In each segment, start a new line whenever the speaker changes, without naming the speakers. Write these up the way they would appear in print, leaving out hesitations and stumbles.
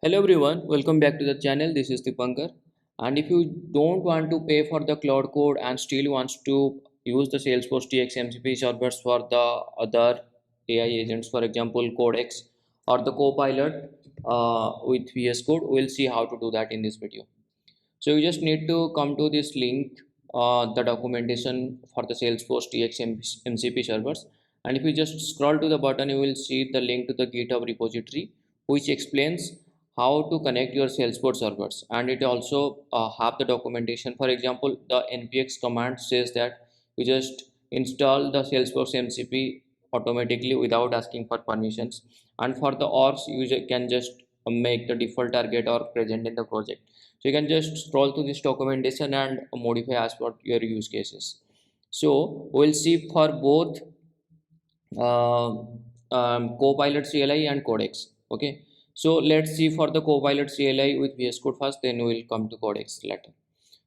Hello everyone, welcome back to the channel. This is Dipankar. And if you don't want to pay for the cloud code and still wants to use the Salesforce DX MCP servers for the other AI agents, for example, Codex or the Copilot with VS Code, we'll see how to do that in this video. So you just need to come to this link, the documentation for the Salesforce DX MCP servers. And if you just scroll to the button, you will see the link to the GitHub repository, which explains how to connect your Salesforce servers. And it also have the documentation. For example, the npx command says that you just install the Salesforce MCP automatically without asking for permissions. And for the orgs, you can just make the default target or present in the project. So you can just scroll through this documentation and modify as per your use cases. So we'll see for both uh, Copilot CLI and Codex. Okay, so let's see for the Copilot CLI with VS Code first, then we'll come to Codex later.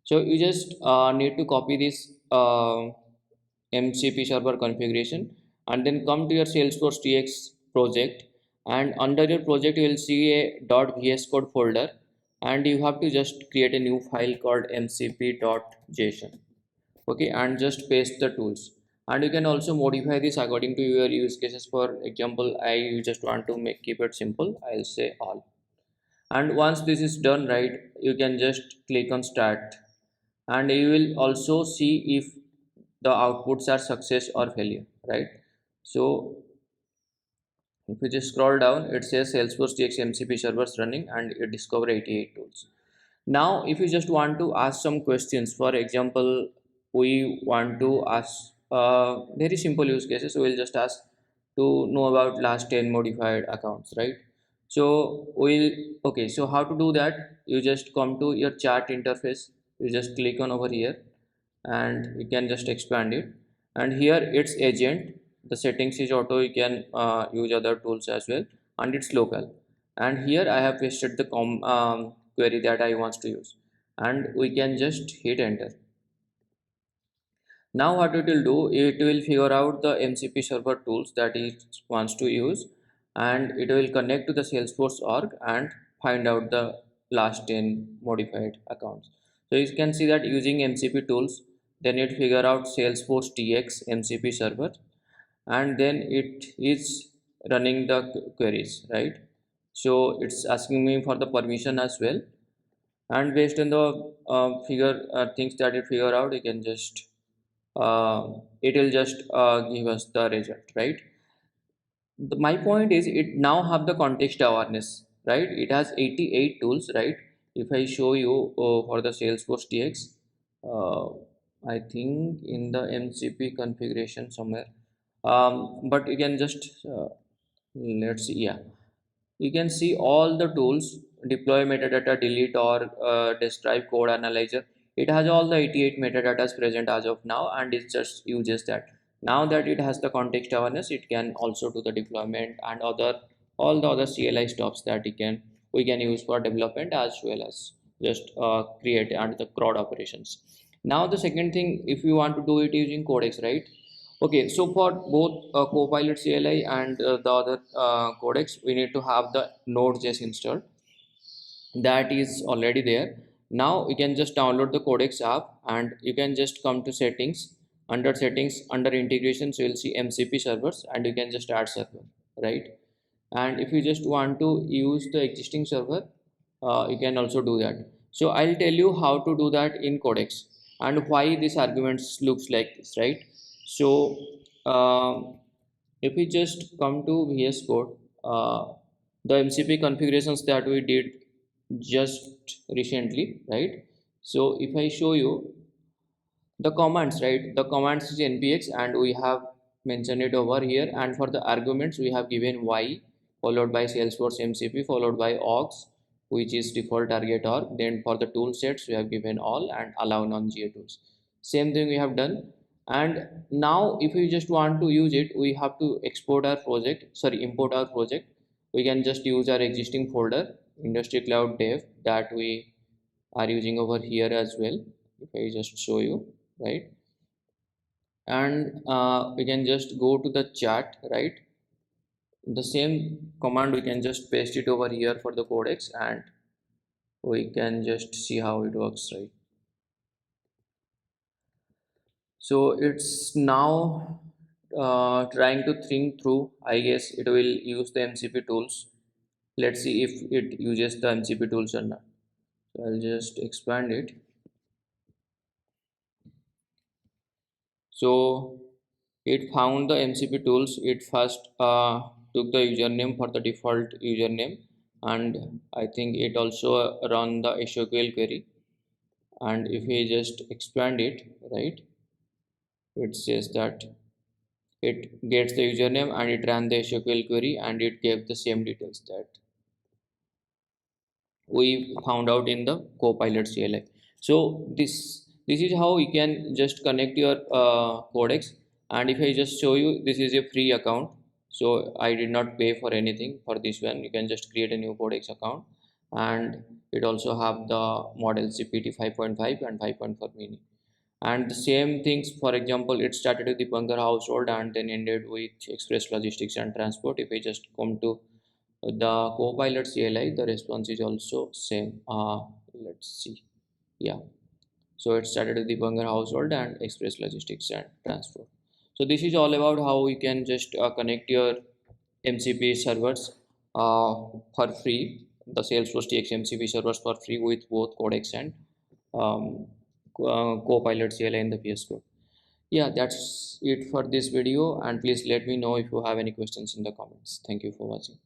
So you just need to copy this MCP server configuration and then come to your Salesforce DX project, and under your project you will see a .vs code folder, and you have to just create a new file called mcp.json. Okay, and just paste the tools, and you can also modify this according to your use cases. For example, I just want to keep it simple, I'll say all. And once this is done, right, you can just click on start, and you will also see if the outputs are success or failure, right? So if you just scroll down, it says Salesforce DX MCP servers running and it discover 88 tools. Now if you just want to ask some questions, for example, we want to ask very simple use cases, so we'll just ask to know about last 10 modified accounts, right? So we'll, okay, so how to do that? You just come to your chat interface, you just click on over here, and you can just expand it, and here it's agent, the settings is auto, you can use other tools as well, and it's local. And here I have pasted the query that I want to use, and we can just hit enter. Now what it will do, it will figure out the MCP server tools that it wants to use, and it will connect to the Salesforce org and find out the last 10 modified accounts. So you can see that using MCP tools, then it figure out Salesforce DX MCP server, and then it is running the queries, right? So it's asking me for the permission as well, and based on the figure things that it figure out, you can just it will just give us the result, right? My point is, it now have the context awareness, right? It has 88 tools, right? If I show you for the Salesforce DX, uh, I think in the MCP configuration somewhere, but you can just let's see, yeah, you can see all the tools: deploy metadata, delete, or describe code analyzer. It has all the 88 metadata present as of now, and it just uses that. Now that it has the context awareness, it can also do the deployment and other, all the other CLI stops that we can use for development, as well as just create and the CRUD operations. Now the second thing, if you want to do it using Codex, right? Okay, so for both Copilot CLI and the other Codex, we need to have the Node.js installed. That is already there. Now you can just download the Codex app, and you can just come to settings. Under settings, under integrations, you will see MCP servers, and you can just add server, right? And if you just want to use the existing server, you can also do that. So I'll tell you how to do that in Codex and why this arguments looks like this, right? So if we just come to VS Code, the MCP configurations that we did just recently, right? So if I show you the commands, right, the commands is npx, and we have mentioned it over here, and for the arguments we have given y followed by Salesforce MCP followed by aux, which is default target org. Then for the tool sets we have given all and allow non-GA tools. Same thing we have done. And now if we just want to use it, we have to export our project, sorry, import our project. We can just use our existing folder, industry cloud dev, that we are using over here as well. If I just show you, right, and we can just go to the chat, right, The same command we can just paste it over here for the codex, and we can just see how it works, right? So it's now trying to think through. I guess it will use the MCP tools. Let's see if it uses the MCP tools or not. So I'll just expand it. So it found the MCP tools. It first took the username for the default username, and I think it also run the SQL query. And if we just expand it, right, it says that it gets the username and it ran the SQL query and it gave the same details that we found out in the Copilot CLI. So this is how you can just connect your codex. And if I just show you, this is a free account, so I did not pay for anything for this one. You can just create a new codex account, and it also have the model CPT 5.5 and 5.4 mini. And the same things, for example, it started with the bunker household and then ended with express logistics and transport. If I just come to the Copilot CLI, the response is also same. Let's see. Yeah. So it started with the bunker household and express logistics and transport. So this is all about how you can just connect your MCP servers for free, the Salesforce DX MCP servers for free with both Codex and um, Copilot CLI in the VS Code. Yeah, that's it for this video, and please let me know if you have any questions in the comments. Thank you for watching.